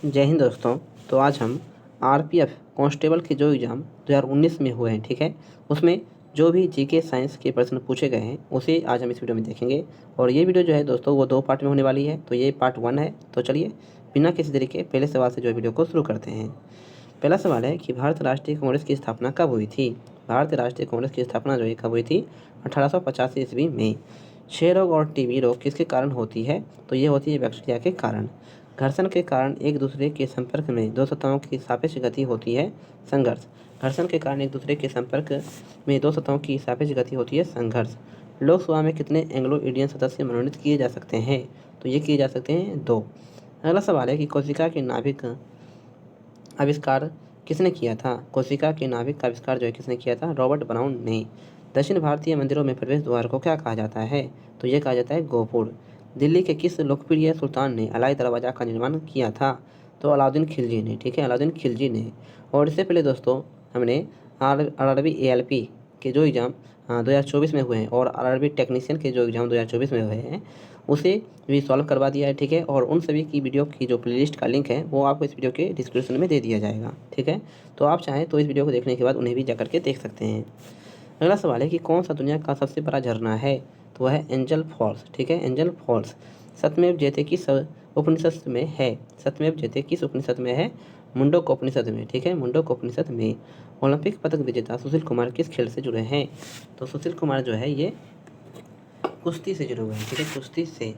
जय हिंद दोस्तों। तो आज हम आरपीएफ कांस्टेबल के जो एग्ज़ाम 2019 में हुए हैं, ठीक है, उसमें जो भी जीके साइंस के प्रश्न पूछे गए हैं उसे आज हम इस वीडियो में देखेंगे। और ये वीडियो जो है दोस्तों वो 2 पार्ट में होने वाली है। तो ये पार्ट 1 है। तो चलिए बिना किसी देरी के पहले सवाल से जो है वीडियो को शुरू करते हैं। पहला सवाल है कि भारतीय राष्ट्रीय कांग्रेस की स्थापना कब हुई थी। भारतीय राष्ट्रीय कांग्रेस की स्थापना जो है कब हुई थी? 1885 ईस्वी में। क्षय रोग और टीबी रोग किसके कारण होती है? तो ये होती है बैक्टीरिया के कारण। घर्षण के कारण एक दूसरे के संपर्क में दो सतहों की सापेक्ष गति होती है संघर्ष। घर्षण के कारण एक दूसरे के संपर्क में दो सतहों की सापेक्ष गति होती है संघर्ष। लोकसभा में कितने एंग्लो इंडियन सदस्य मनोनीत किए जा सकते हैं? तो ये किए जा सकते हैं 2। अगला सवाल है कि कोशिका के नाभिक आविष्कार किसने किया था? कोशिका के नाभिक का आविष्कार जो है किसने किया था? रॉबर्ट ब्राउन ने। दक्षिण भारतीय मंदिरों में प्रवेश द्वार को क्या कहा जाता है? तो ये कहा जाता है गोपुर। दिल्ली के किस लोकप्रिय सुल्तान ने अलाई दरवाज़ा का निर्माण किया था? तो अलाउद्दीन खिलजी ने, ठीक है, अलाउद्दीन खिलजी ने। और इससे पहले दोस्तों हमने आरआरबी एएलपी के जो एग्ज़ाम 2024 में हुए हैं और आरआरबी टेक्नीशियन के जो एग्ज़ाम 2024 में हुए हैं उसे भी सॉल्व करवा दिया है, ठीक है। और उन सभी की वीडियो की जो प्लेलिस्ट का लिंक है वो आपको इस वीडियो के डिस्क्रिप्शन में दे दिया जाएगा, ठीक है। तो आप चाहें तो इस वीडियो को देखने के बाद उन्हें भी जा करके देख सकते हैं। अगला सवाल है कि कौन सा दुनिया का सबसे बड़ा झरना है? तो वह है एंजल फॉल्स, ठीक है, एंजल फॉल्स। सत्यमेव जयते किस उपनिषद में है? सत्यमेव जयते किस उपनिषद में है? मुंडक उपनिषद में, ठीक है, मुंडक उपनिषद में। ओलंपिक पदक विजेता सुशील कुमार किस खेल से जुड़े हैं? तो सुशील कुमार जो है ये कुश्ती से जुड़े हुए हैं, ठीक है, कुश्ती से।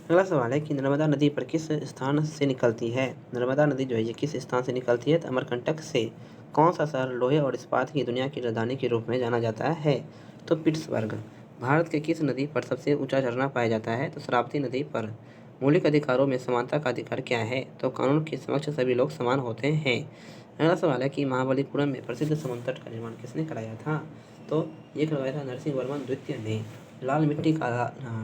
अगला सवाल है कि नर्मदा नदी पर किस स्थान से निकलती है? नर्मदा नदी जो है ये किस स्थान से निकलती है? तो अमरकंटक से। कौन सा शहर लोहे और इस्पात की दुनिया की राजधानी के रूप में जाना जाता है? तो पिट्सबर्ग। भारत के किस नदी पर सबसे ऊंचा झरना पाया जाता है? तो शरावती नदी पर। मौलिक अधिकारों में समानता का अधिकार क्या है? तो कानून के समक्ष सभी लोग समान होते हैं। अगला सवाल है कि महाबलीपुरम में प्रसिद्ध समुद्र तट का निर्माण किसने कराया था? तो ये करवाया था नरसिंह वर्मन द्वितीय ने। लाल मिट्टी का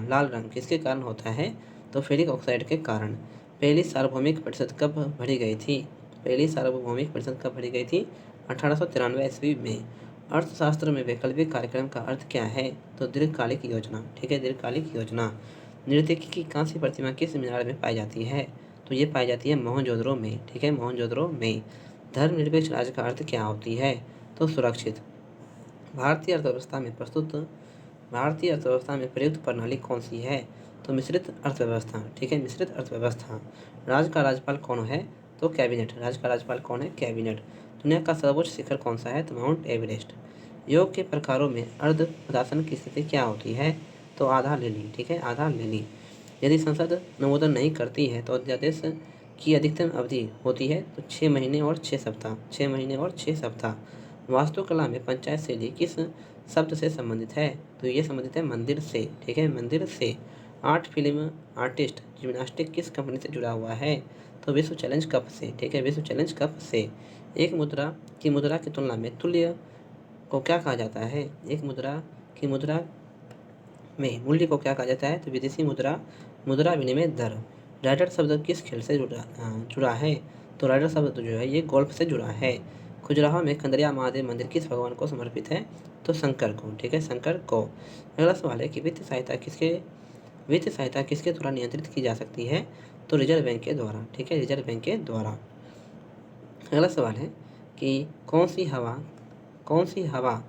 लाल रंग किसके कारण होता है? तो फेरिक ऑक्साइड के कारण। पहली सार्वभौमिक परिषद कब भरी गई थी? पहली सार्वभौमिक परिषद कब भरी गई थी? 1893 ईस्वी में। अर्थशास्त्र में वैकल्पिक कार्यक्रम का अर्थ क्या है? तो दीर्घकालिक योजना, ठीक है, दीर्घकालिक योजना। नृत्यकी की कांस्य प्रतिमा किस मीनार में पाई जाती है? तो ये पाई जाती है मोहनजोदड़ो में, ठीक है, मोहनजोदड़ो में। धर्मनिरपेक्ष राज्य का अर्थ क्या होती है? तो सुरक्षित। भारतीय अर्थव्यवस्था में प्रयुक्त प्रणाली कौन सी है? तो मिश्रित अर्थव्यवस्था, ठीक है, मिश्रित अर्थव्यवस्था। राज्य का राज्यपाल कौन है? तो कैबिनेट। राज्य का राज्यपाल कौन है? कैबिनेट। दुनिया का सर्वोच्च शिखर कौन सा है? तो माउंट एवरेस्ट। योग के प्रकारों में अर्ध पदासन की स्थिति क्या होती है? तो आधा लेनी, ठीक है, आधा लेनी। यदि संसद अनुमोदन नहीं करती है तो अध्यादेश की अधिकतम अवधि होती है तो 6 महीने और 6 सप्ताह, 6 महीने और 6 सप्ताह। वास्तुकला में पंचायत शैली किस शब्द से संबंधित है? तो ये संबंधित है मंदिर से, ठीक है, मंदिर से। आर्ट फिल्म आर्टिस्ट जिम्नास्टिक किस कंपनी से जुड़ा हुआ है? तो विश्व चैलेंज कप से, ठीक है, विश्व चैलेंज कप से। एक मुद्रा की तुलना में तुल्य को क्या कहा जाता है? एक मुद्रा में मूल्य को क्या कहा जाता है? तो विदेशी मुद्रा विनिमय दर। राइडर शब्द किस खेल से जुड़ा है? तो राइडर शब्द जो है ये गोल्फ से जुड़ा है। खजुराहो में कंदरिया महादेव मंदिर किस भगवान को समर्पित है? तो शंकर को, ठीक है, शंकर को। अगला सवाल है कि वित्तीय सहायता किसके द्वारा नियंत्रित की जा सकती है? तो रिजर्व बैंक के द्वारा, ठीक है, रिजर्व बैंक के द्वारा। अगला सवाल है कि कौन सी हवा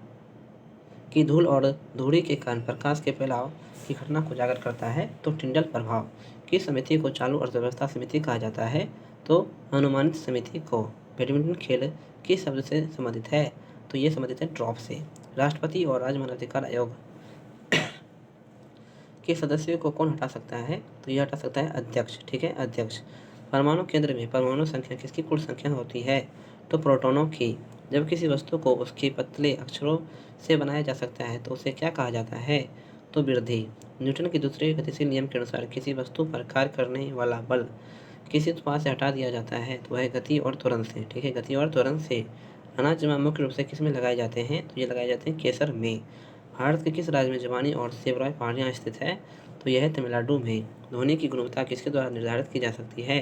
की धूल और धूड़ी के कारण प्रकाश के फैलाव की घटना को उजागर करता है? तो टिंडल प्रभाव। किस समिति को चालू अर्थव्यवस्था समिति कहा जाता है? तो अनुमानित समिति को। बैडमिंटन खेल किस शब्द से संबंधित है? तो ये संबंधित है ड्रॉप से। राष्ट्रपति और राज्य मानवाधिकार आयोग के सदस्यों को कौन हटा सकता है? तो यह हटा सकता है अध्यक्ष, ठीक है, अध्यक्ष। परमाणु केंद्र में परमाणु संख्या किसकी कुल संख्या होती है? तो प्रोटॉनों की। जब किसी वस्तु को उसके पतले अक्षरों से बनाया जा सकता है तो उसे क्या कहा जाता है? तो वृद्धि। न्यूटन के दूसरे गतिशील नियम के अनुसार किसी वस्तु पर कार्य करने वाला बल किसी उत्पाद से हटा दिया जाता है तो वह गति और त्वरण से, ठीक है, गति और त्वरण से। अनाज जमा मुख्य रूप से किस में लगाए जाते हैं? तो ये लगाए जाते हैं केसर में। भारत के किस राज्य में जवानी और सेवराय पहाड़ियाँ स्थित है? तो यह है तमिलनाडु में। ध्वनि की गुणवत्ता किसके द्वारा निर्धारित की जा सकती है?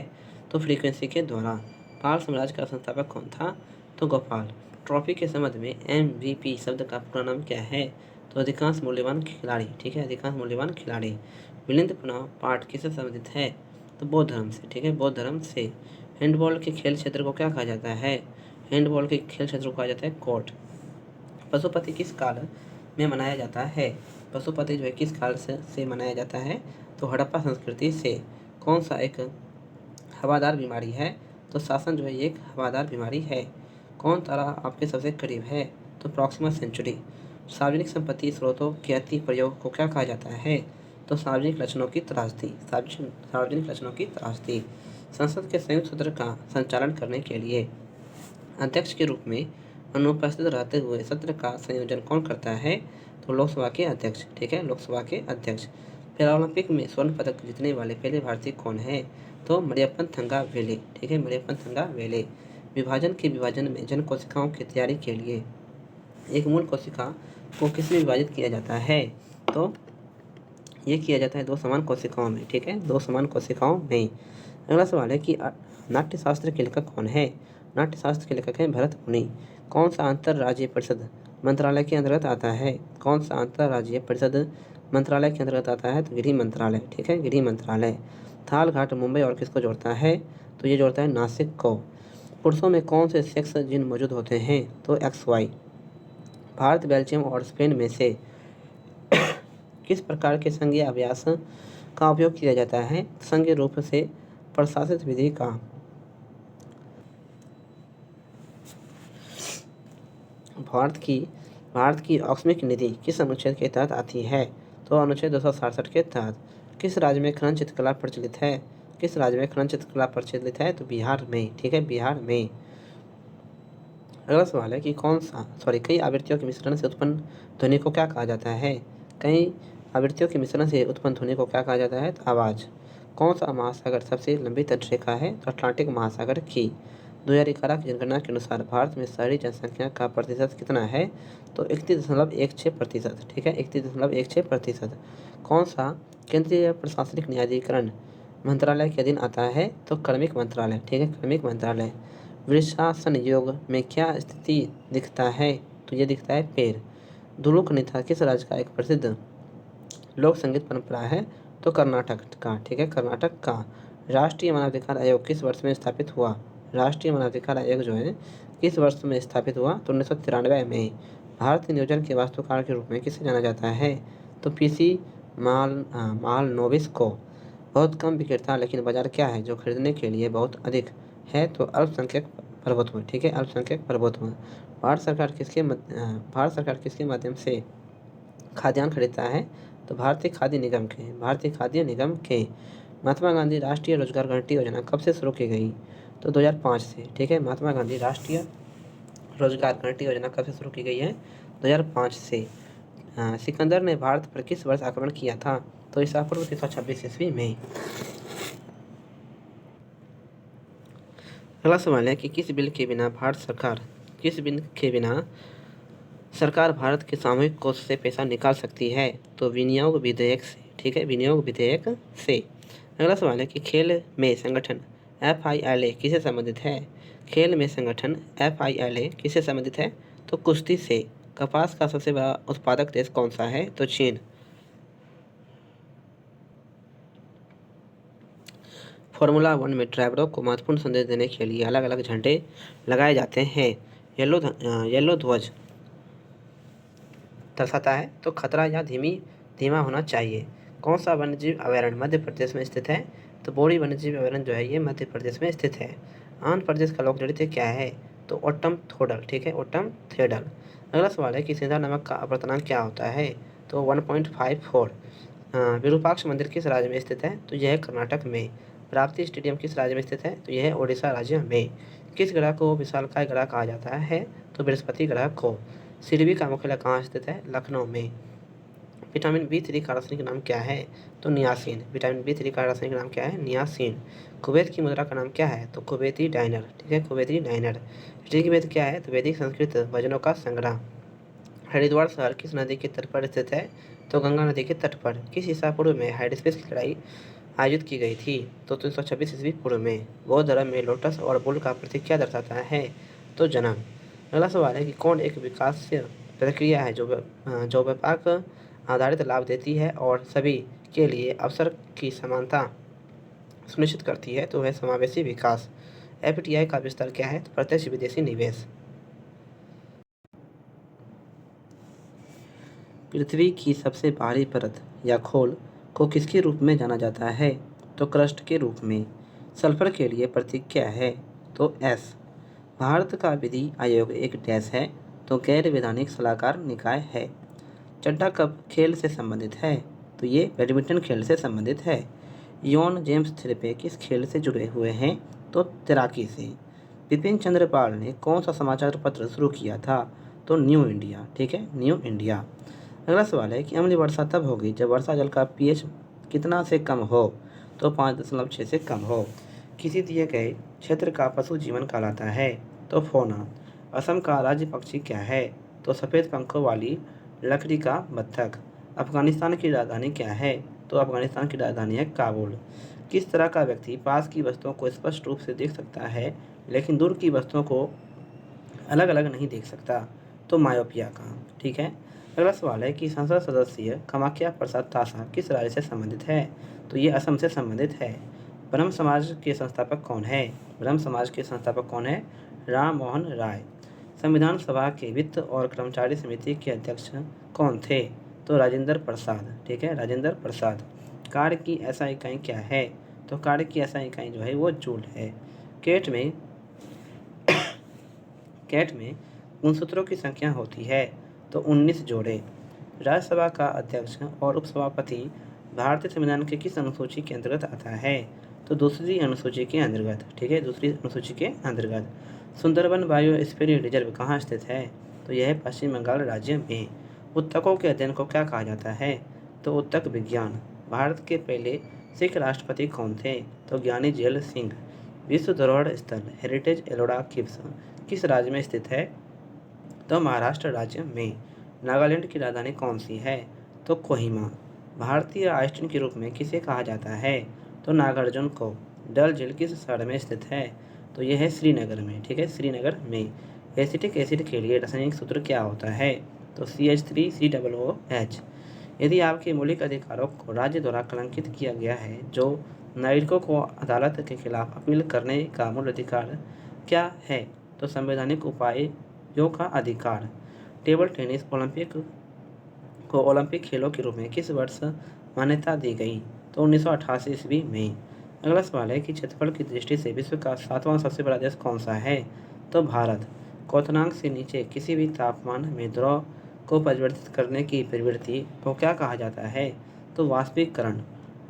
तो फ्रीक्वेंसी के द्वारा। पाल साम्राज्य का संस्थापक कौन था? तो गोपाल। ट्रॉफी के संबंध में MVP शब्द का पूरा नाम क्या है? तो अधिकांश मूल्यवान खिलाड़ी, ठीक है, अधिकांश मूल्यवान खिलाड़ी। मिलिंद पुनः पाठ किससे संबंधित है? तो बौद्ध धर्म से, ठीक है, बौद्ध धर्म से। हैंडबॉल के खेल क्षेत्र को क्या कहा जाता है? हैंडबॉल के खेल क्षेत्र को कहा जाता है कोर्ट। पशुपति किस काल में मनाया जाता है? पशुपति जो है किस काल से मनाया जाता है? तो हड़प्पा संस्कृति से। कौन सा एक हवादार बीमारी है? तो शासन जो है एक हवादार बीमारी है। कौन तारा आपके सबसे करीब है? तो प्रॉक्सिमा सेंचुरी। सार्वजनिक संपत्ति स्रोतों के अति प्रयोग को क्या कहा जाता है? तो सार्वजनिक लक्षणों की त्रासदी। सार्वजनिक लक्षणों की त्रासदी। संसद के संयुक्त सत्र का संचालन करने के लिए अध्यक्ष के रूप में अनुपस्थित रहते हुए सत्र का संयोजन कौन करता है? तो लोकसभा के अध्यक्ष। ठीक है, लोकसभा के अध्यक्ष। पैरालंपिक में स्वर्ण पदक जीतने वाले पहले भारतीय कौन है? तो मरियप्पन थंगावेले। ठीक है, मरियप्पन थंगावेले। विभाजन में जन कोशिकाओं की तैयारी के लिए एक मूल कोशिका को किसमें विभाजित किया जाता है? तो ये किया जाता है दो समान कोशिकाओं में। ठीक है, दो समान कोशिकाओं में। अगला सवाल है कि नाट्यशास्त्र के लेखक कौन है? नाट्यशास्त्र के लेखक हैं भरत मुनि। कौन सा अंतर्राज्यीय परिषद मंत्रालय के अंतर्गत आता है? कौन सा अंतर्राज्यीय परिषद मंत्रालय के अंतर्गत आता है? तो गृह मंत्रालय। ठीक है, गृह मंत्रालय। थाल घाट मुंबई और किसको जोड़ता है? तो ये जोड़ता है नासिक को। पुरुषों में कौन से सेक्स जीन मौजूद होते हैं? तो XY। भारत, बेल्जियम और स्पेन में से किस प्रकार के संघीय अभ्यास का उपयोग किया जाता है? संघीय रूप से प्रशासित विधि का। भारत की औक्स्मिक निधि किस अनुच्छेद के तहत आती है? तो अनुच्छेद 267 के तहत। किस राज्य में खनन चित्रकला प्रचलित है? किस राज्य में खनन चित्रकला प्रचलित है? तो बिहार में। ठीक है, बिहार में। अगला सवाल है कि कई आवृत्तियों के मिश्रण से उत्पन्न ध्वनि को क्या कहा जाता है? कई आवृत्तियों के मिश्रण से उत्पन्न ध्वनि को क्या कहा जाता है? तो आवाज़। कौन सा महासागर सबसे लंबी तटरेखा है? तो अटलांटिक महासागर की। 2011 की जनगणना के अनुसार भारत में शहरी जनसंख्या का प्रतिशत कितना है? तो 31.16%। ठीक है, 31.16%। कौन सा केंद्रीय प्रशासनिक न्यायाधिकरण मंत्रालय के अधीन आता है? तो कार्मिक मंत्रालय। ठीक है, कार्मिक मंत्रालय। वृषासन योग में क्या स्थिति दिखता है? तो ये दिखता है पैर। धुलुक निथा किस राज्य का एक प्रसिद्ध लोक संगीत परंपरा है? तो कर्नाटक का। ठीक है, कर्नाटक का। राष्ट्रीय मानवाधिकार आयोग किस वर्ष में स्थापित हुआ? राष्ट्रीय मानवाधिकार आयोग जो है किस वर्ष में स्थापित हुआ? तो 1993 में। भारतीय नियोजन के वास्तुकार के रूप में किसे जाना जाता है? तो PC महालनोबिस को। बहुत कम बिकेता लेकिन बाजार क्या है जो खरीदने के लिए बहुत अधिक है? तो अल्पसंख्यक प्रभुत्व। ठीक है, अल्पसंख्यक प्रभुत्व। भारत सरकार किसके माध्यम से खाद्यान्न खरीदता है? तो भारतीय खाद्य निगम के। महात्मा गांधी राष्ट्रीय रोजगार गारंटी योजना कब से शुरू की गई? तो 2005 से। ठीक है, महात्मा गांधी राष्ट्रीय रोजगार गारंटी योजना कब से शुरू की गई है? 2005 से। सिकंदर ने भारत पर किस वर्ष आक्रमण किया था? तो ईसा पूर्व 326 ईस्वी में। अगला सवाल है कि किस बिल के बिना सरकार भारत के सामूहिक कोष से पैसा निकाल सकती है? तो विनियोग विधेयक से। ठीक है, विनियोग विधेयक से। अगला सवाल है कि खेल में संगठन FILA किससे संबंधित है? खेल में संगठन FILA किससे संबंधित है? तो कुश्ती से। कपास का सबसे बड़ा उत्पादक देश कौन सा है? तो चीन। फॉर्मूला 1 में ड्राइवरों को महत्वपूर्ण संदेश देने के लिए अलग अलग झंडे लगाए जाते हैं। येलो ध्वज दर्शाता है तो खतरा या धीमा होना चाहिए। कौन सा वन्यजीव अभयारण्य मध्य प्रदेश में स्थित है? तो बोरी वन्यजीव अभयारण्य जो है ये मध्य प्रदेश में स्थित है। आंध्र प्रदेश का लोक नृत्य क्या है? तो ओट्टम थोडल। ठीक है, ओट्टम थेडल। अगला सवाल है कि सिंधा नमक का अपर्तनांक क्या होता है? तो 1.54। विरूपाक्ष मंदिर किस राज्य में स्थित है? तो यह है कर्नाटक में। प्राप्ति स्टेडियम किस राज्य में स्थित है? तो यह है ओडिशा राज्य में। किस ग्रह को विशालकाय ग्रह कहा जाता है? तो बृहस्पति ग्रह को। सिरवी का मुख्यालय कहाँ स्थित है? लखनऊ में। विटामिन B3 का रासायनिक नाम क्या है? तो नियासिन। विटामिन B3 का रासायनिक नाम क्या है? नियासिन। कुवैत की मुद्रा का नाम क्या है? तो कुवैती डायनर। ठीक है, कुवैती डायनर। ऋग्वेद क्या है? तो वैदिक संस्कृत वचनों का संग्रह। हरिद्वार शहर किस नदी के तट पर स्थित है? तो गंगा नदी के तट पर। किस ईसा पूर्व में हाइडेस्पेस की लड़ाई आयोजित की गई थी? तो 326 ईस्वी पूर्व में। बौद्ध धर्म में लोटस और बुल का प्रतीक क्या दर्शाता है? तो जन्म। अगला सवाल है कि कौन एक विकासशील प्रक्रिया है जो व्यापक आधारित लाभ देती है और सभी के लिए अवसर की समानता सुनिश्चित करती है? तो वह समावेशी विकास। एफडीआई का विस्तार क्या है? तो प्रत्यक्ष विदेशी निवेश। पृथ्वी की सबसे बाहरी परत या खोल को किसके रूप में जाना जाता है? तो क्रस्ट के रूप में। सल्फर के लिए प्रतीक क्या है? तो एस। भारत का विधि आयोग एक डैश है? तो गैर वैधानिक सलाहकार निकाय है। चड्डा कप खेल से संबंधित है? तो ये बैडमिंटन खेल से संबंधित है। यौन जेम्स थेरेपे किस खेल से जुड़े हुए हैं? तो तैराकी से। बिपिन चंद्र पाल ने कौन सा समाचार पत्र शुरू किया था? तो न्यू इंडिया। ठीक है, न्यू इंडिया। अगला सवाल है कि अम्लीय वर्षा तब होगी जब वर्षा जल का पीएच कितना से कम हो? तो 5.6 से कम हो। किसी दिए गए क्षेत्र का पशु जीवन कहलाता है? तो फौना। असम का राज्य पक्षी क्या है? तो सफ़ेद पंखों वाली लकड़ी का बत्तख। अफगानिस्तान की राजधानी क्या है? तो अफगानिस्तान की राजधानी है काबुल। किस तरह का व्यक्ति पास की वस्तुओं को स्पष्ट रूप से देख सकता है लेकिन दूर की वस्तुओं को अलग अलग नहीं देख सकता? तो मायोपिया का। ठीक है। अगला सवाल है कि संसद सदस्य कामाख्या प्रसाद तासा किस राज्य से संबंधित है? तो ये असम से संबंधित है। ब्रह्म समाज के संस्थापक कौन है? ब्रह्म समाज के संस्थापक कौन है? राम मोहन राय। संविधान सभा के वित्त और कर्मचारी समिति के अध्यक्ष कौन थे? तो राजेंद्र प्रसाद। ठीक है, राजेंद्र प्रसाद। कार्य की ऐसा इकाई क्या है? तो कार्य की ऐसा इकाई जो है वो जूल है। केट में गुणसूत्रों की संख्या होती है? तो 19 जोड़े। राज्यसभा का अध्यक्ष और उपसभापति भारतीय संविधान के किस अनुसूची के अंतर्गत आता है? तो दूसरी अनुसूची के अंतर्गत। ठीक है, दूसरी अनुसूची के अंतर्गत। सुंदरबन बायोस्फीयर रिजर्व कहाँ स्थित है? तो यह है पश्चिम बंगाल राज्य में। उत्तकों के अध्ययन को क्या कहा जाता है? तो उत्तक विज्ञान। भारत के पहले सिख राष्ट्रपति कौन थे? तो ज्ञानी झैल सिंह। विश्व धरोहर स्थल हेरिटेज एलोरा केव्स किस राज्य में स्थित है? तो महाराष्ट्र राज्य में। नागालैंड की राजधानी कौन सी है? तो कोहिमा। भारतीय आइंस्टीन के रूप में किसे कहा जाता है? तो नागार्जुन को। डल झील किस शहर में स्थित है? तो यह है श्रीनगर में। ठीक है, श्रीनगर में। एसिटिक एसिड के लिए रासायनिक सूत्र क्या होता है? तो CH3COOH। यदि आपके मौलिक अधिकारों को राज्य द्वारा कलंकित किया गया है जो नागरिकों को अदालत के खिलाफ अपील करने का मूल अधिकार क्या है? तो संवैधानिक उपायों का अधिकार। टेबल टेनिस को ओलंपिक खेलों के रूप में किस वर्ष मान्यता दी गई? तो 1988 ईस्वी में। अगला सवाल है कि क्षेत्रफल की दृष्टि से विश्व का 7वां सबसे बड़ा देश कौन सा है? तो भारत। क्वथनांक से नीचे किसी भी तापमान में द्रव को परिवर्तित करने की प्रवृत्ति को क्या कहा जाता है? तो वाष्पीकरण।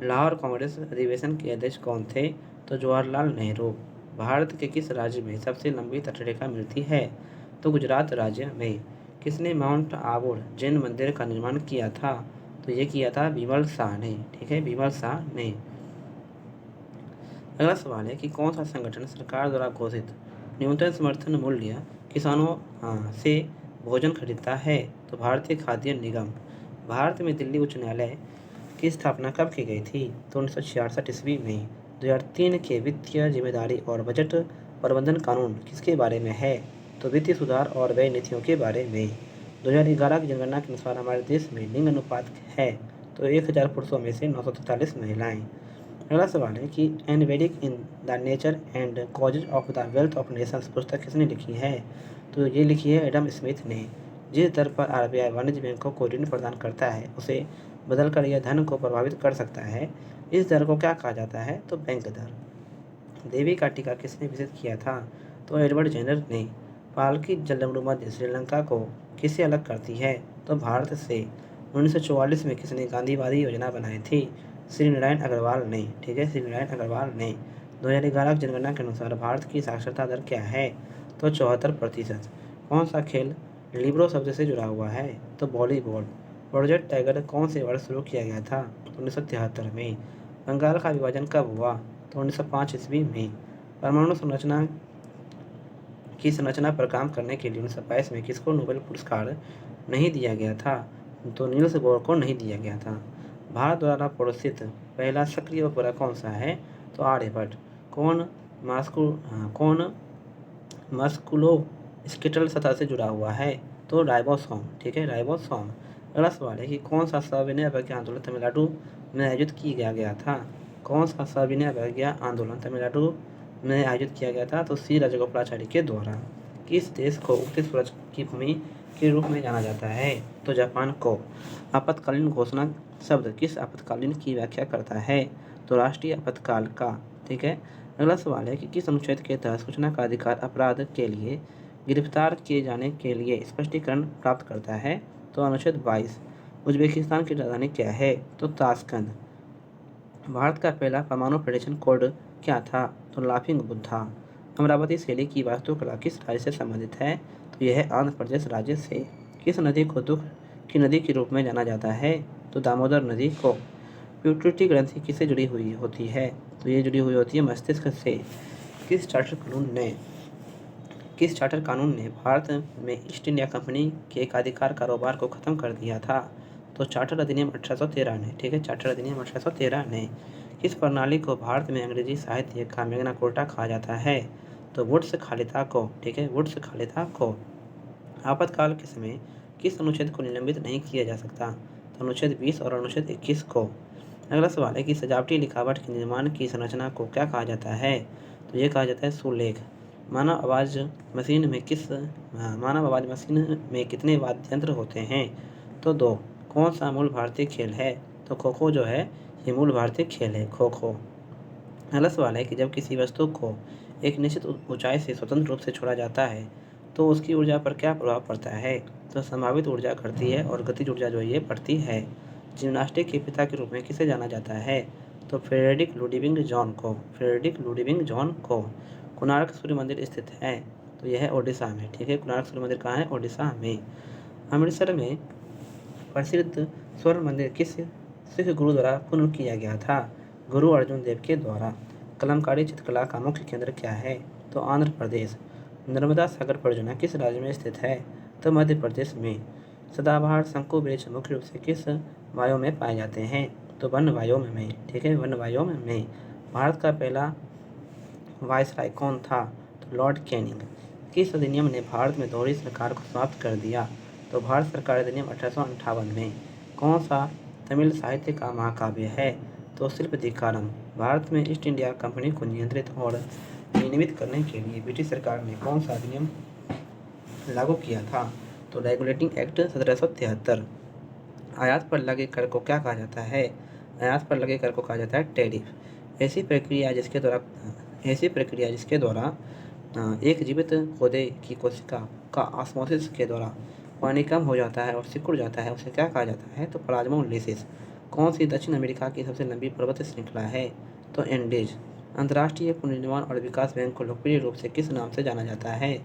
लाहौर कांग्रेस अधिवेशन के अध्यक्ष कौन थे? तो जवाहरलाल नेहरू। भारत के किस राज्य में सबसे लंबी तटरेखा मिलती है? तो गुजरात राज्य में। किसने माउंट आबू जैन मंदिर का निर्माण किया था? तो ये किया था बीमल शाह ने। ठीक है, बीमल शाह ने। अगला सवाल है कि कौन सा संगठन सरकार द्वारा घोषित न्यूनतम समर्थन मूल्य किसानों से भोजन खरीदता है? तो भारतीय खाद्य निगम। भारत में दिल्ली उच्च न्यायालय की स्थापना कब की गई थी? तो 1966 ईस्वी में। 2003 के वित्तीय जिम्मेदारी और बजट प्रबंधन कानून किसके बारे में है? तो वित्तीय सुधार और व्यय नीतियों के बारे में। 2011 की जनगणना के अनुसार हमारे देश में लिंग अनुपात है? तो 1000 पुरुषों में से 943 महिलाएं। अगला सवाल है कि an vedic in the nature and causes of the wealth of nations पुस्तक किसने लिखी है? तो ये लिखी है एडम स्मिथ ने। जिस दर पर RBI वाणिज्य बैंकों को ऋण प्रदान करता है उसे बदलकर यह धन को प्रभावित कर सकता है। इस दर को क्या कहा जाता है? तो बैंक दर। देवी का टीका किसने विकसित किया था? तो एडवर्ड जेनर ने। पालकी जलमडू मध्य श्रीलंका को किससे अलग करती है? तो भारत से। 1944 में किसने गांधीवादी योजना बनाई थी? श्री नारायण अग्रवाल ने। ठीक है, श्री नारायण अग्रवाल ने। 2011 की जनगणना के अनुसार भारत की साक्षरता दर क्या है? तो 74%। कौन सा खेल लिब्रो शब्द से जुड़ा हुआ है? तो वॉलीबॉल। प्रोजेक्ट टाइगर कौन से वर्ष शुरू किया गया था? 1973 में। बंगाल का विभाजन कब हुआ? तो 1905 ईस्वी में। परमाणु संरचना की संरचना पर काम करने के लिए 1922 में किसको नोबेल पुरस्कार नहीं दिया गया था? तो नील्स बोर को नहीं दिया गया था। भारत द्वारा प्रोत्साहित पहला सक्रिय उपग्रह कौन सा है? तो आर्यभट्ट। कौन मस्कुलो स्केटल सतह से जुड़ा हुआ है? तो राइबोसोम। ठीक है, राइबोसोम। अगला सवाल है कि कौन सा सविनय अवज्ञा आंदोलन तमिलनाडु में आयोजित किया गया था? कौन सा सविनय अवज्ञा आंदोलन तमिलनाडु में आयोजित किया गया था? तो सी राजगोपालाचारी के द्वारा। किस देश को उगते सूरज की भूमि के रूप में जाना जाता है? तो जापान को। आपातकालीन घोषणा शब्द किस आपातकालीन की व्याख्या करता है? तो राष्ट्रीय आपातकाल का। ठीक है। अगला सवाल है कि किस अनुच्छेद के तहत सूचना का अधिकार अपराध के लिए गिरफ्तार किए जाने के लिए स्पष्टीकरण प्राप्त करता है? तो अनुच्छेद 22। उज्बेकिस्तान की राजधानी क्या है? तो ताशकंद। भारत का पहला परमाणु प्रेडिक्शन कोड क्या था? तो लाफिंग बुद्धा। अमरावती शैली की वास्तुकला किस राज्य से संबंधित है? तो यह है आंध्र प्रदेश राज्य से। किस नदी को दुख की नदी के रूप में जाना जाता है? तो दामोदर नदी को। प्यूटरी ग्रंथि किससे जुड़ी हुई होती है? तो ये जुड़ी हुई होती है मस्तिष्क से। किस चार्टर कानून ने भारत में ईस्ट इंडिया कंपनी के एकाधिकार कारोबार को खत्म कर दिया था? तो चार्टर अधिनियम 1813 ने। ठीक है, चार्टर अधिनियम 1813 ने। किस प्रणाली को भारत में अंग्रेजी साहित्य का मैग्ना कार्टा कहा जाता है? तो वुड्स खालिता को। ठीक है, वुड्स खालिता को। आपातकाल के समय किस अनुच्छेद को निलंबित नहीं किया जा सकता? तो अनुच्छेद 20 और अनुच्छेद 21 को। अगला सवाल है कि सजावटी लिखावट के निर्माण की संरचना को क्या कहा जाता है? तो ये कहा जाता है सुलेख। मानव आवाज़ मशीन में कितने वाद्य यंत्र होते हैं? तो 2। कौन सा मूल भारतीय खेल है? तो खो खो जो है ये मूल भारतीय खेल है, खो खो। अगला सवाल है कि जब किसी वस्तु को एक निश्चित ऊंचाई से स्वतंत्र रूप से छोड़ा जाता है तो उसकी ऊर्जा पर क्या प्रभाव पड़ता है? तो संभावित ऊर्जा घटती है और गतिज ऊर्जा जो है ये बढ़ती है। जिम्नास्टिक के पिता के रूप में किसे जाना जाता है? तो फ्रेडरिक लुडविग जॉन को। कोणार्क सूर्य मंदिर स्थित है? तो यह है ओडिशा में। ठीक है, कोणार्क सूर्य मंदिर कहाँ है? ओडिशा में। अमृतसर में प्रसिद्ध स्वर्ण मंदिर किस सिख गुरु द्वारा पुनः किया गया था? गुरु अर्जुन देव के द्वारा। कलमकारी चित्रकला का मुख्य केंद्र क्या है? तो आंध्र प्रदेश। नर्मदा सागर परियोजना किस राज्य में स्थित है? तो मध्य प्रदेश में। सदाबहार शंकु वृक्ष मुख्य रूप से किस वायु में पाए जाते हैं? तो वन वायोम में। ठीक है, वन वायोम में। भारत का पहला वायसराय कौन था? तो लॉर्ड कैनिंग। किस अधिनियम ने भारत में दोहरी सरकार को समाप्त कर दिया? तो भारत सरकार अधिनियम 1858 में। कौन सा तमिल साहित्य का महाकाव्य है? तो शिल्पदीकारम। भारत में ईस्ट इंडिया कंपनी को नियंत्रित और विनियमित करने के लिए ब्रिटिश सरकार ने कौन सा अधिनियम लागू किया था? तो रेगुलेटिंग एक्ट 1773। आयात पर लगे कर को क्या कहा जाता है? आयात पर लगे कर को कहा जाता है टैरिफ। ऐसी प्रक्रिया जिसके द्वारा एक जीवित पौधे की कोशिका का ऑस्मोसिस के द्वारा पानी कम हो जाता है और सिकुड़ जाता है, उसे क्या कहा जाता है? तो प्लाज्मोलिसिस। कौन सी दक्षिण अमेरिका की सबसे लंबी पर्वत श्रृंखला है? तो एंडीज। अंतर्राष्ट्रीय पुनर्निर्माण और विकास बैंक को लोकप्रिय रूप से किस नाम से जाना जाता है?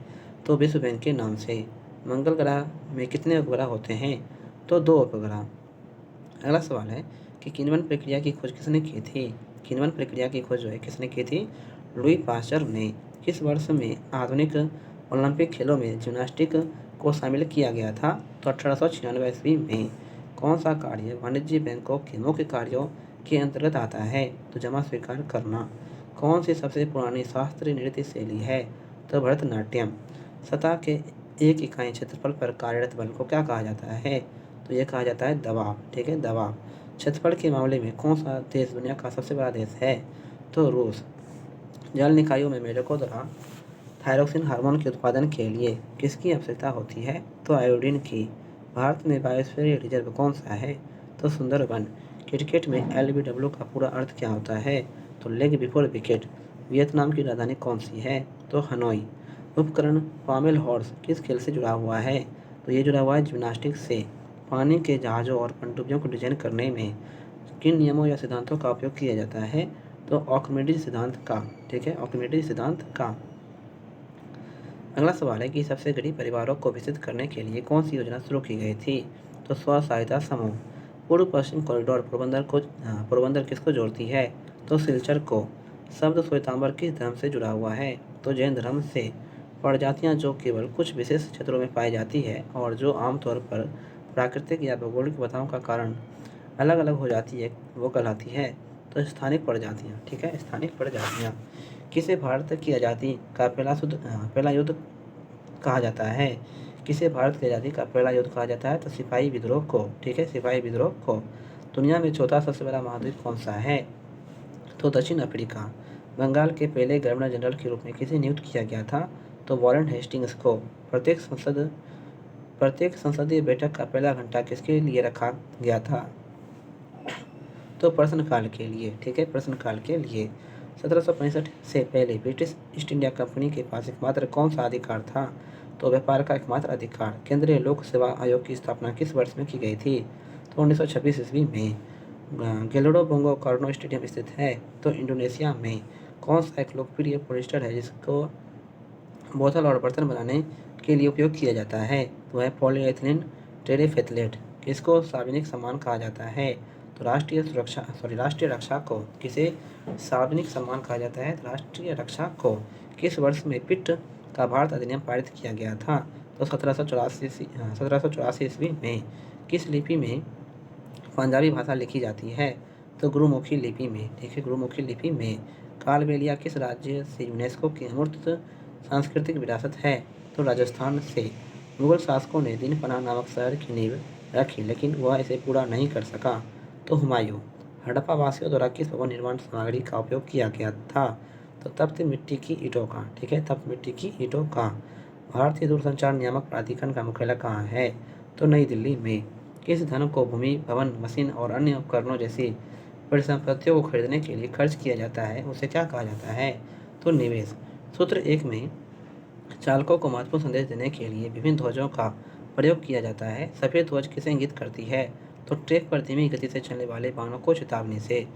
तो विश्व बैंक के नाम से। मंगल ग्रह में कितने उपग्रह होते हैं? तो 2 उपग्रह। अगला सवाल है कि किण्वन प्रक्रिया की खोज किसने की थी? किण्वन प्रक्रिया की खोज जो है किसने की थी? लुई पास्चर ने। किस वर्ष में आधुनिक ओलंपिक खेलों में जिम्नास्टिक को शामिल किया गया था? तो 1896 ईस्वी में। कौन सा कार्य वाणिज्य बैंकों के मुख्य कार्यों के अंतर्गत आता है? तो जमा स्वीकार करना। कौन सी सबसे पुरानी शास्त्रीय नृत्य शैली है? तो भरतनाट्यम। सतह के एक इकाई क्षेत्रफल पर कार्यरत बल को क्या कहा जाता है? तो यह कहा जाता है दबाव। ठीक है, दबाव। क्षेत्रफल के मामले में कौन सा देश दुनिया का सबसे बड़ा देश है? तो रूस। जल निकायों में मेढकों द्वारा थायरोक्सिन हार्मोन के उत्पादन के लिए किसकी आवश्यकता होती है? तो आयोडीन की। भारत में बायोस्फीयर रिजर्व कौन सा है? तो सुंदरबन। क्रिकेट में LBW का पूरा अर्थ क्या होता है? तो लेग बिफोर विकेट। वियतनाम की राजधानी कौन सी है? तो हनोई। उपकरण पामेल हॉर्स किस खेल से जुड़ा हुआ है? तो ये जुड़ा हुआ है जिम्नास्टिक से। पानी के जहाज़ों और पनडुब्बियों को डिजाइन करने में किन नियमों या सिद्धांतों का उपयोग किया जाता है? तो आर्किमिडीज सिद्धांत का। ठीक है, आर्किमिडीज सिद्धांत का। अगला सवाल है कि सबसे गरीब परिवारों को विकसित करने के लिए कौन सी योजना शुरू की गई थी? तो स्व सहायता समूह। पूर्व पश्चिम कॉरिडोर पोरबंदर किसको जोड़ती है? तो सिलचर को। शब्द श्वेतांबर किस धर्म से जुड़ा हुआ है? तो जैन धर्म से। प्रजातियां जो केवल कुछ विशेष क्षेत्रों में पाई जाती है और जो आमतौर पर प्राकृतिक या भौगोलिक बाधाओं का कारण अलग अलग हो जाती है वो कहलाती है तो स्थानिक प्रजातियाँ। ठीक है, स्थानिक प्रजातियाँ। किसे भारत की आज़ादी का पहला युद्ध कहा जाता है? किसे भारत की आज़ादी का पहला युद्ध कहा जाता है? तो सिपाही विद्रोह को। ठीक है, सिपाही विद्रोह को। दुनिया में चौथा सबसे बड़ा महाद्वीप कौन सा है? तो दक्षिण अफ्रीका। बंगाल के पहले गवर्नर जनरल के रूप में किसे नियुक्त किया गया था? तो वॉरेन हेस्टिंग्स को। प्रत्येक संसदीय बैठक का पहला घंटा किसके लिए रखा गया था? तो प्रश्नकाल के लिए, ठीक है, प्रश्नकाल के लिए। 1765 से पहले ब्रिटिश ईस्ट इंडिया कंपनी के पास एकमात्र कौन सा अधिकार था? तो व्यापार का एकमात्र अधिकार। केंद्रीय लोक सेवा आयोग की स्थापना किस वर्ष में की गई थी? तो 1926 ईस्वी में। गेलोडो बोंगो कार्नो स्टेडियम स्थित है? तो इंडोनेशिया में। कौन सा एक लोकप्रिय पॉलिएस्टर है जिसको बोतल और बर्तन बनाने के लिए उपयोग किया जाता है? तो है पॉलीएथिलीन टेरेफेथलेट। किसको सार्वजनिक सम्मान कहा जाता है? तो राष्ट्रीय रक्षा को। किसे सार्वजनिक सम्मान कहा जाता है? तो राष्ट्रीय रक्षा को। किस वर्ष में पिट का भारत अधिनियम पारित किया गया था? तो 1784 ईस्वी में। किस लिपि में पंजाबी भाषा लिखी जाती है? तो गुरुमुखी लिपि में, ठीक है, गुरुमुखी लिपि में। कालबेलिया किस राज्य से यूनेस्को की अमूर्त सांस्कृतिक विरासत है? तो राजस्थान से। मुगल शासकों ने दीनपना नामक शहर की नींव रखी लेकिन वह इसे पूरा नहीं कर सका। तो हुमायूं। हड़प्पा वासियों द्वारा किस भवन निर्माण सामग्री का उपयोग किया गया था? तो तप्त मिट्टी की ईंटों का, ठीक है, तप्त मिट्टी की ईंटों का। भारतीय दूरसंचार नियामक प्राधिकरण का मुख्यालय कहाँ है? तो नई दिल्ली में। किस धन को भूमि, भवन, मशीन और अन्य उपकरणों जैसी परिसंपत्तियों को खरीदने के लिए खर्च किया जाता है, उसे क्या कहा जाता है? तो निवेश। सूत्र 1 में चालकों को महत्वपूर्ण संदेश देने के लिए विभिन्न ध्वजों का प्रयोग किया जाता है। सफ़ेद ध्वज किसे इंगित करती है? तो ट्रैक पर धीमी गति से चलने वाले वाहनों को चेतावनी से।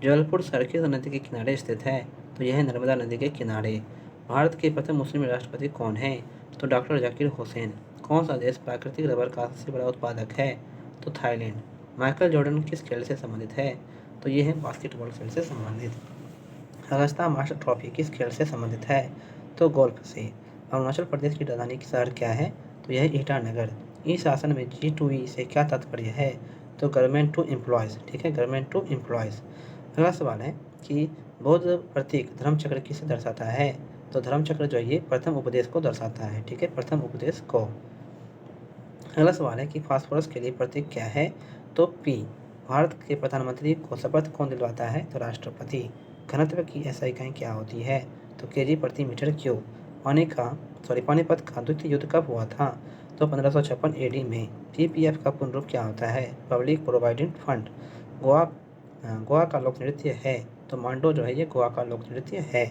जबलपुर शहर किस नदी के किनारे स्थित है? तो यह नर्मदा नदी के किनारे। भारत के प्रथम मुस्लिम राष्ट्रपति कौन है? तो डॉक्टर जाकिर हुसैन। कौन सा देश प्राकृतिक रबर का सबसे बड़ा उत्पादक है? तो थाईलैंड। माइकल जॉर्डन किस खेल से संबंधित है? तो यह है बास्केटबॉल खेल से संबंधित। अगस्ता मास्टर ट्रॉफी किस खेल से संबंधित है? तो गोल्फ से। अरुणाचल प्रदेश की राजधानी की शहर क्या है? तो यह ईटानगर। ई शासन में G2E से क्या तात्पर्य है? तो गवर्नमेंट टू एम्प्लॉयज़, ठीक है, गवर्नमेंट टू एम्प्लॉयज़। अगला सवाल है कि बौद्ध प्रतीक धर्मचक्र किसे दर्शाता है? तो धर्मचक्र जो है ये प्रथम उपदेश को दर्शाता है, ठीक है, प्रथम उपदेश को। अगला सवाल है कि फास्फोरस के लिए प्रतीक क्या है? तो P। भारत के प्रधानमंत्री को शपथ कौन दिलवाता है? तो राष्ट्रपति। घनत्व की ऐसा इकाई क्या होती है? तो kg प्रति मीटर क्यूब। पानीपत का द्वितीय युद्ध कब हुआ था? तो 1556 AD में। PPF का पूर्ण रूप क्या होता है? Public provident fund. गोवा का लोक नृत्य है? तो मांडो जो है ये गोवा का लोक नृत्य है।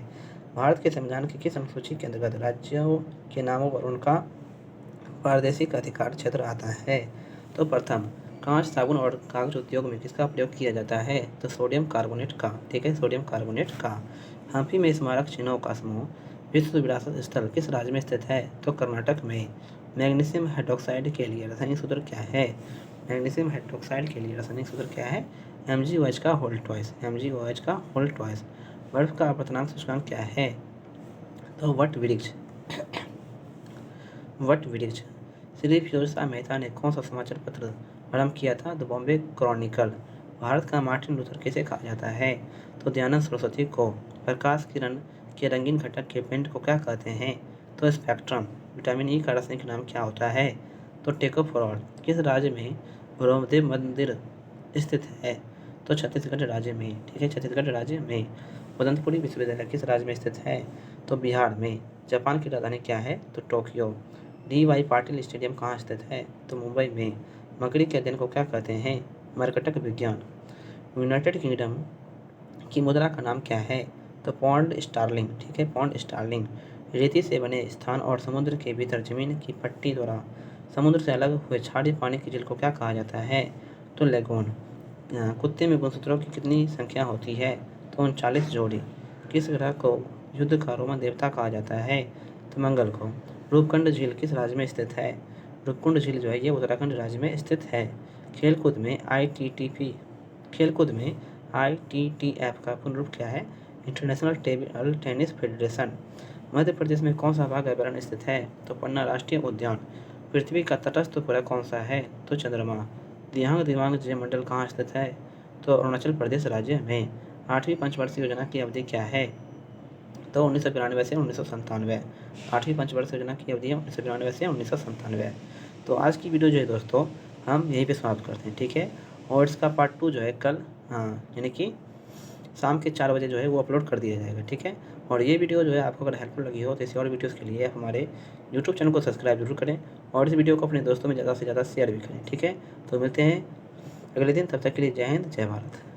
भारत के संविधान की किस अनुसूची के अंतर्गत राज्यों के नामों पर उनका प्रादेशिक अधिकार क्षेत्र आता है? तो प्रथम। कांच, साबुन और कागज उद्योग में किसका प्रयोग किया जाता है? तो सोडियम कार्बोनेट का, ठीक है, सोडियम कार्बोनेट का। हम्पी में स्मारक चिन्हों का समूह विश्व विरासत स्थल किस राज्य में स्थित है? तो कर्नाटक में। मैग्नीशियम हाइड्रोक्साइड के लिए रासायनिक सूत्र क्या है? मैग्नीशियम हाइड्रोक्साइड के लिए रासायनिक सूत्र क्या है? MgOH का होल ट्वाइस, MgOH का होल ट्वाइस। बर्फ का अपवर्तनांक सूचकांक क्या है? तो वट वृक्ष। श्री फिरोजशाह मेहता ने कौन सा समाचार पत्र आरंभ किया था? The Bombay Chronicle. भारत का मार्टिन लूथर किसे कहा जाता है? तो दयानंद सरस्वती को। प्रकाश किरण के रंगीन घटक के पिंड को क्या कहते हैं? तो स्पेक्ट्रम। विटामिन ई का रासायनिक नाम क्या होता है? तो टेकोफोरॉल। किस राज्य में भैरवदेव मंदिर स्थित है? तो छत्तीसगढ़ राज्य में, ठीक है, छत्तीसगढ़ राज्य में। उदंतपुरी विश्वविद्यालय किस राज्य में स्थित है? तो बिहार में। जापान की राजधानी क्या है? तो टोक्यो। DY पाटिल स्टेडियम कहाँ स्थित है? तो मुंबई में। मकड़ी के अध्ययन को क्या कहते हैं? मरकटक विज्ञान। यूनाइटेड किंगडम की मुद्रा का नाम क्या है? तो पौंड स्टार्लिंग, ठीक है, पौंड स्टार्लिंग। रेती से बने स्थान और समुद्र के भीतर जमीन की पट्टी द्वारा समुद्र से अलग हुए क्षारीय पानी की झील को क्या कहा जाता है? तो लेगून। कुत्ते में गुणसूत्रों की कितनी संख्या होती है? तो 39 जोड़ी। किस ग्रह को युद्ध का रोमन देवता कहा जाता है? तो मंगल को। रूपकुंड झील किस राज्य में स्थित है? रूपकुंड झील जो है ये उत्तराखंड राज्य में स्थित है। खेलकूद में ITTF का पूर्ण रूप क्या है? International table tennis federation. Madhya Pradesh में कौन सा बाघ अभयारण्य स्थित है? तो पन्ना राष्ट्रीय उद्यान। पृथ्वी का तटस्थ उपग्रह कौन सा है? तो चंद्रमा। दिव्यांग जय मंडल कहाँ स्थित है? तो अरुणाचल प्रदेश राज्य में। 8वीं पंचवर्षीय योजना की अवधि क्या है? तो 1992 से 1997। 8वीं पंचवर्षीय योजना की अवधि है 1992 से 1997। तो आज की वीडियो जो है दोस्तों हम यहीं पे समाप्त करते हैं, ठीक है, और इसका पार्ट 2 जो है कल, हाँ, यानी कि शाम के 4 बजे जो है वो अपलोड कर दिया जाएगा, ठीक है। और ये वीडियो जो है आपको अगर हेल्पफुल लगी हो तो ऐसी और वीडियोज़ के लिए हमारे यूट्यूब चैनल को सब्सक्राइब जरूर करें और इस वीडियो को अपने दोस्तों में ज़्यादा से ज़्यादा शेयर भी करें, ठीक है। तो मिलते हैं अगले दिन, तब तक के लिए जय हिंद, जय भारत।